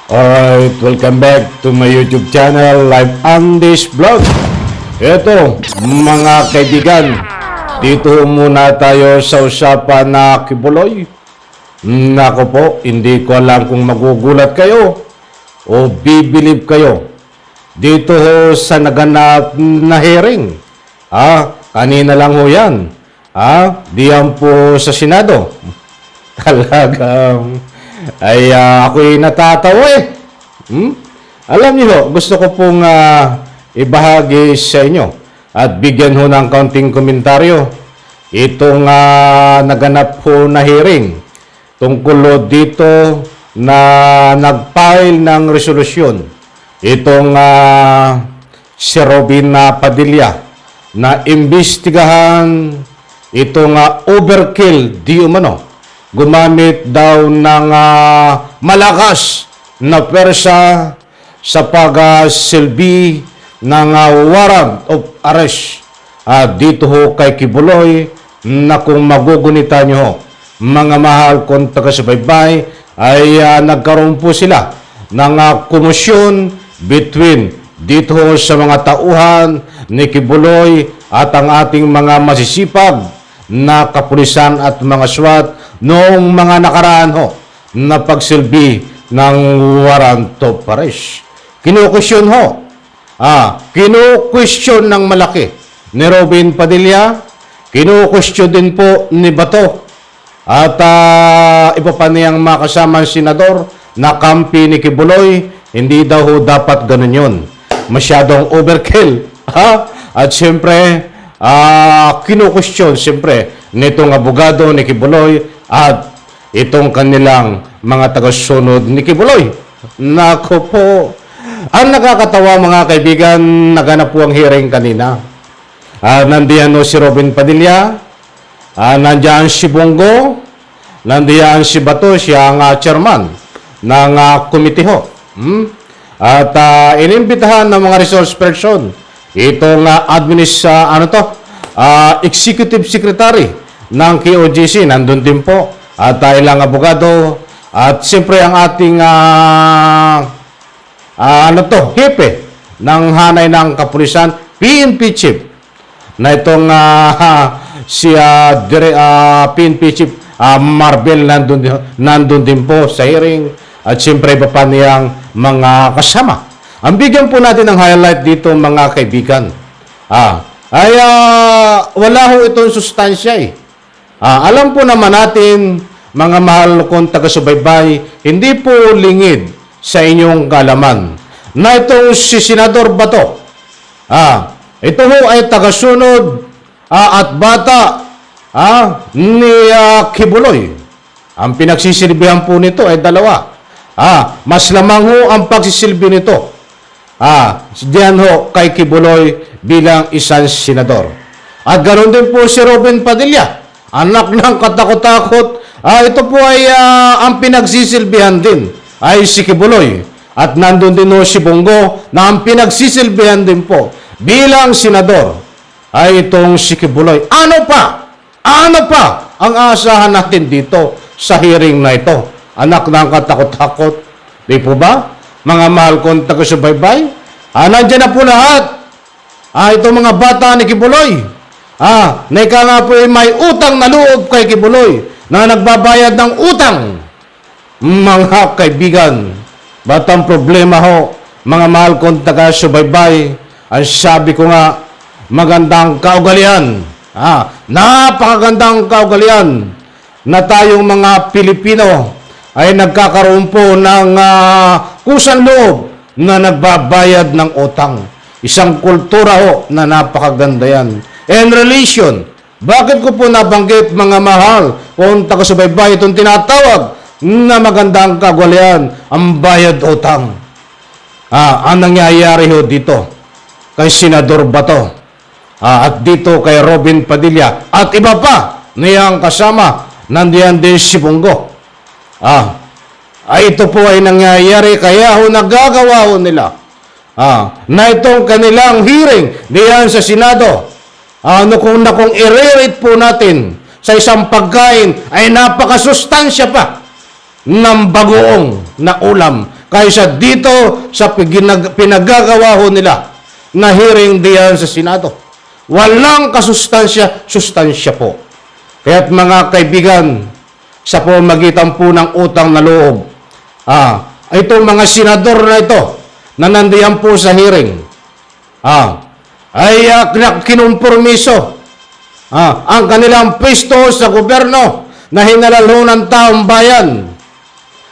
Alright, welcome back to my YouTube channel, Live Andy's Vlog. Ito, mga kaibigan, dito muna tayo sa usapan na Kibuloy. Nako po, hindi ko alam kung magugulat kayo o bibilib kayo dito sa naganap na hearing. Kanina lang ho yan. Diyan po sa Senado. Talagang ako'y natatawa eh. Alam niyo, gusto ko pong ibahagi sa inyo at bigyan ho ng kaunting komentaryo itong naganap ho na hearing tungkol dito na nag-file ng resolusyon itong si Robin Padilla na imbestigahan itong overkill di umano. Gumamit daw ng malakas na pwersa sa pagsilbi ng warrant of arrest dito ho kay Kibuloy na kung magugunita nyo ho, mga mahal kong taga-subaybay ay nagkaroon po sila ng komosyon between dito ho sa mga tauhan ni Kibuloy at ang ating mga masisipag na kapulisan at mga SWAT noong mga nakaraan ho na pagsilbi ng warrant of arrest. Kinu-question ho. Kinu-question ng malaki ni Robin Padilla. Kinu-question din po ni Bato. At iba pa niyang makasamang senador na kampi ni Kibuloy. Hindi daw ho dapat ganun yun. Masyadong overkill. At siyempre, kinu-question siyempre nitong abogado ni Kibuloy at itong kanilang mga tagasunod ni Kibuloy. Nako po. Ang nakakatawa mga kaibigan, naganap po ang hearing kanina. Nandiyan si Robin Padilla, nandiyan si Bongo, nandiyan si Bato, siya ang chairman ng committee ho. At inimbitahan ng mga resource person itong executive secretary ng KOJC, nandun din po, at ilang abogado, at siyempre ang ating hepe ng hanay ng kapulisan, PNP chief, na itong PNP chief Marvel nandun din po sa hearing, at siyempre iba pa niyang mga kasama. Ang bigyan po natin ng highlight dito mga kaibigan, wala ho itong sustansya eh. Alam po naman natin, mga mahal kong taga-subaybay, hindi po lingid sa inyong kalaman na itong si Senador Bato, ito ho ay tagasunod at bata ni Kibuloy. Ang pinagsisilbihan po nito ay dalawa. Mas lamang ho ang pagsisilbi nito diyan ho kay Kibuloy bilang isang senador. At ganoon din po si Robin Padilla, anak ng katakot-takot. Ito po ay ang pinagsisilbihan din ay si Kibuloy. At nandun din ho si Bongo na ang pinagsisilbihan din po bilang senador ay itong si Kibuloy. Ano pa ang aasahan natin dito sa hearing na ito? Anak ng katakot-takot. Di po ba? Mga mahal kong taga-subaybay, nandiyan na po lahat. Itong mga bata ni Kibuloy, na ika nga po ay may utang na loob kay Kibuloy, na nagbabayad ng utang. Mga kaibigan, ba't ang problema ho, mga mahal kong taga-subaybay, ang sabi ko nga, magandang kaugalian, napakagandang kaugalian, na tayong mga Pilipino ay nagkakaroon po ng kusang loob na nagbabayad ng utang. Isang kultura ho na napakaganda yan. And relation, bakit ko po nabanggit mga mahal kung taga-subaybay itong tinatawag na magandang kagwalian, ang bayad utang? Ang nangyayari ho dito kay Senador Bato at dito kay Robin Padilla at iba pa niyang kasama, nandiyan din si Bongo. Ito po ay nangyayari kaya ho nagagawa ho nila na itong kanilang hearing diyan sa Senado. Kung i-rate po natin sa isang pagkain ay napakasustansya pa ng bagoong na ulam kaysa dito sa pinagagawa ho nila na hearing diyan sa Senado. Walang sustansya po. Kaya't mga kaibigan, sa pamamagitan po ng utang na loob, itong mga senador na ito na nandiyan po sa hearing, ay kinumpormiso ang kanilang pwesto sa gobyerno na hinalalo ng taong bayan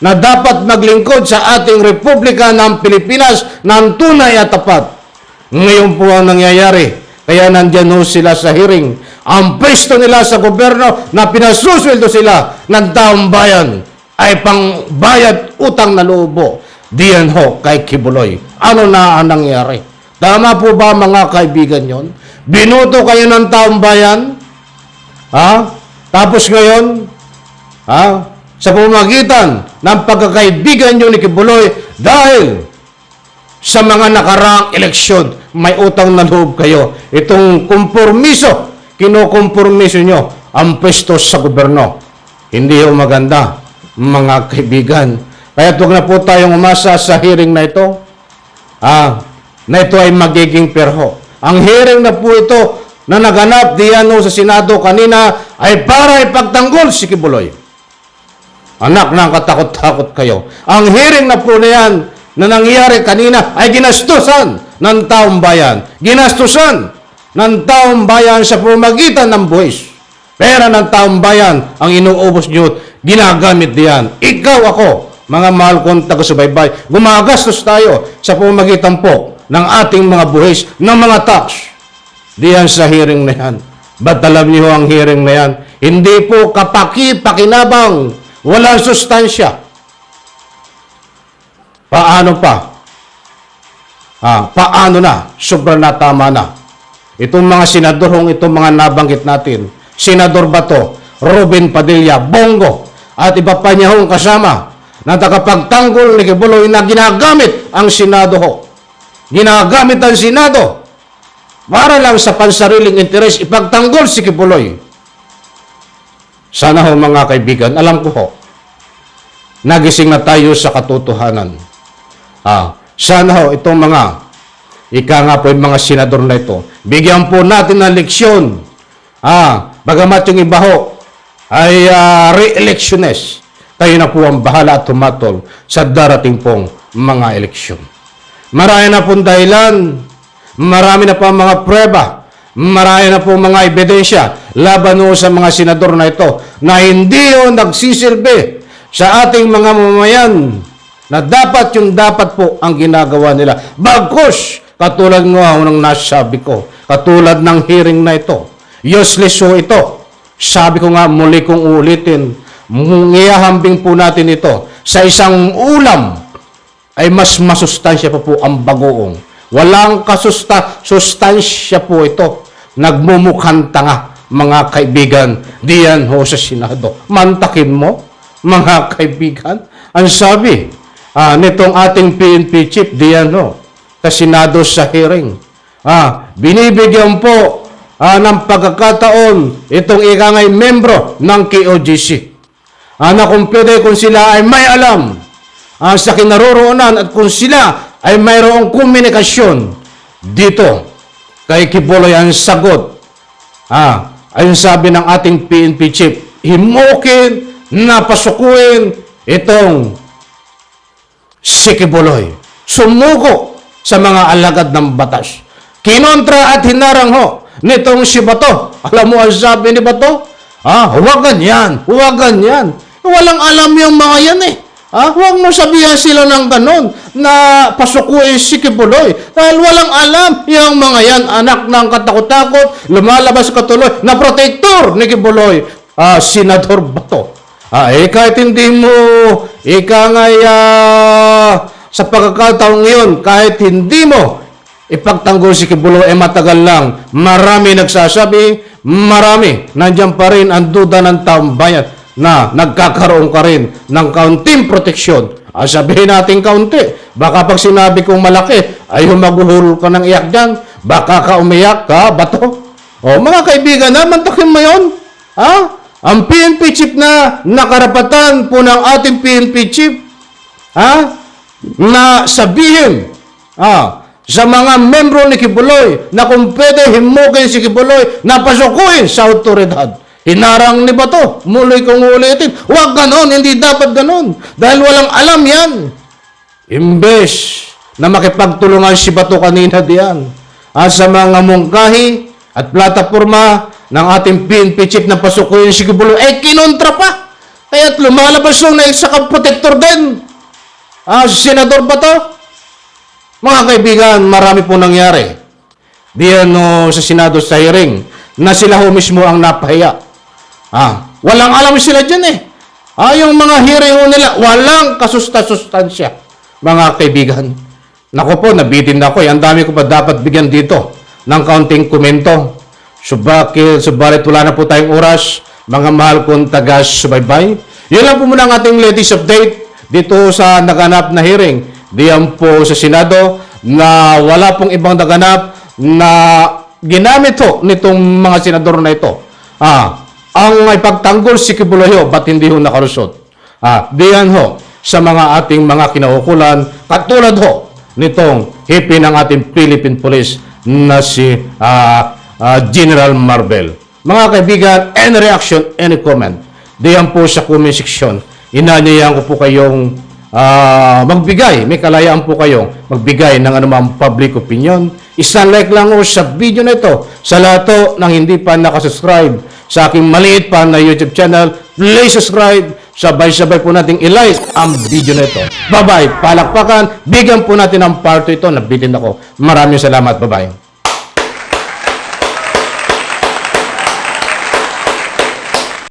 na dapat maglingkod sa ating Republika ng Pilipinas ng tunay at tapat. Ngayon po ang nangyayari. Kaya nandyan ho sila sa hearing. Ang pwesto nila sa gobyerno na pinasusweldo sila ng taong bayan ay pangbayad utang na loob. Diyan ho kay Kibuloy. Ano na ang nangyari? Tama po ba mga kaibigan yon? Binuto kayo ng taong bayan? Tapos ngayon, sa pamamagitan ng pagkakaibigan nyo ni Kibuloy dahil sa mga nakaraang eleksyon, may utang na loob kayo. Itong kompormiso, kinokompormiso nyo ang pwesto sa gobyerno. Hindi ho maganda, mga kaibigan. Kaya huwag na po tayong umasa sa hearing na ito. Na ito ay magiging perho. Ang hearing na po ito na naganap diyan sa Senado kanina ay para ipagtanggol si Kibuloy. Anak ng katakot-takot kayo. Ang hearing na po na yan na nangyari kanina ay ginastusan ng taong bayan. Ginastusan ng taong bayan sa pamamagitan ng buwis. Pera ng taong bayan ang inuubos nyo, ginagamit diyan. Ikaw ako, mga mahal kong taga-subaybay, gumagastos tayo sa pamamagitan po ng ating mga buwis, ng mga tax. Diyan sa hearing na yan. Ba't alam niyo ang hearing na yan? Hindi po pakinabang, walang sustansya. Paano pa? Paano na? Sobrang natama na. Itong mga senador, itong mga nabanggit natin, Senador Bato, Robin Padilla, Bongo, at iba pa niya hong kasama na takapagtanggol ni Kibuloy na ginagamit ang Senado ho. Ginagamit ang Senado para lang sa pansariling interes ipagtanggol si Kibuloy. Sana ho mga kaibigan, alam ko ho, nagising na tayo sa katotohanan. Sana ho, itong mga nga po yung mga senador na ito, bigyan po natin ng leksyon. Bagamat yung iba ho ay re-electionist, tayo na po ang bahala at tumatol sa darating pong mga eleksyon. Marami na pong dahilan, marami na pong mga prueba, marami na pong mga ebidensya laban ho sa mga senador na ito na hindi ho nagsisilbi sa ating mga mamamayan na dapat po ang ginagawa nila. Bagkus, katulad nga ng nasabi ko, katulad ng hearing na ito, useless ho ito. Sabi ko nga, muli kong ulitin, ngiyahambing po natin ito. Sa isang ulam, ay mas masustansya pa po ang bagoong. Walang sustansya po ito. Nagmumukhang tanga, mga kaibigan, diyan ho sa Senado. Mantakin mo, mga kaibigan. Ang sabi, nitong ating PNP chief, diyan ho, sa Senado sa hearing. Binibigyan po ng pagkakataon itong ikangay membro ng KOJC. Na kung pwede kung sila ay may alam sa kinaroroonan at kung sila ay mayroong komunikasyon dito kay Kibuloy ang sagot. Ayun sabi ng ating PNP chief, himukin na pasukuin itong si Kibuloy. Sumuko sa mga alagad ng batas. Kinontra at hinarang ho nitong si Bato. Alam mo ang sabi ni Bato? Huwag ganyan. Huwag ganyan. Walang alam yung mga yan eh. Huwag mo sabihan sila ng ganon na pasukuin si Kibuloy. Dahil walang alam yung mga yan. Anak ng katakot-takot, lumalabas katuloy na protector ni Kibuloy, Senador Bato. Kahit hindi mo, sa pagkakataong ngayon, kahit hindi mo ipagtanggol si Kibuloy, matagal lang. Marami nagsasabi, marami. Nandiyan pa rin ang duda ng taong bayan na nagkakaroon ka rin ng kaunting proteksyon. Sabihin natin kaunti. Baka pag sinabi kong malaki, ay maguhulol ka ng iyak dyan. Baka ka umiyak ka, Bato. Mga kaibigan, mantakin mo yun. Ang PNP chief na nakarapatan po ng ating PNP chief, na sabihin sa mga membro ni Kibuloy na kung pwede himukin si Kibuloy na pasukuin sa autoridad. Hinarang ni Bato, muloy kong ulitin. Huwag ganon, hindi dapat ganon. Dahil walang alam yan. Imbes na makipagtulungan si Bato kanina diyan sa mga mungkahi at plataforma ng ating PNP chief na pasukuin si Kibuloy, kinontra pa. Kaya't lumalabas yung naisakang protector din. Si Senador Bato. Mga kaibigan, marami po nangyari. Diyan sa Senado sa hearing na sila ho mismo ang napahiya. Walang alam sila dyan yung mga hearing ho nila, walang kasustansya. Mga kaibigan. Naku po, nabitin na ako. Ang dami ko pa dapat bigyan dito ng kaunting komento. Subalit wala na po tayong oras. Mga mahal kong taga-subaybay. Yun lang po muna ang ating latest update dito sa naganap na hearing. Diyan po sa Senado na wala pong ibang naganap na ginamit ho nitong mga senador na ito. Ang ipagtanggol si Kibuloy ho, ba't hindi ho nakalusot? Diyan ho sa mga ating mga kinaukulan, katulad ho nitong hipi ng ating Philippine Police na si General Marbel. Mga kaibigan, any reaction, any comment, diyan po sa comment section. Inanyayahan ko po kayong magbigay, may kalayaan po kayong magbigay ng anumang public opinion. Isang like lang o sa video na ito. Sa lahat to ng hindi pa nakasubscribe sa aking maliit pa na YouTube channel, please subscribe. Sabay-sabay po natin i-like ang video na ito. Bye-bye. Palakpakan. Bigyan po natin ang part ito. Nabitin ako. Maraming salamat. Bye-bye.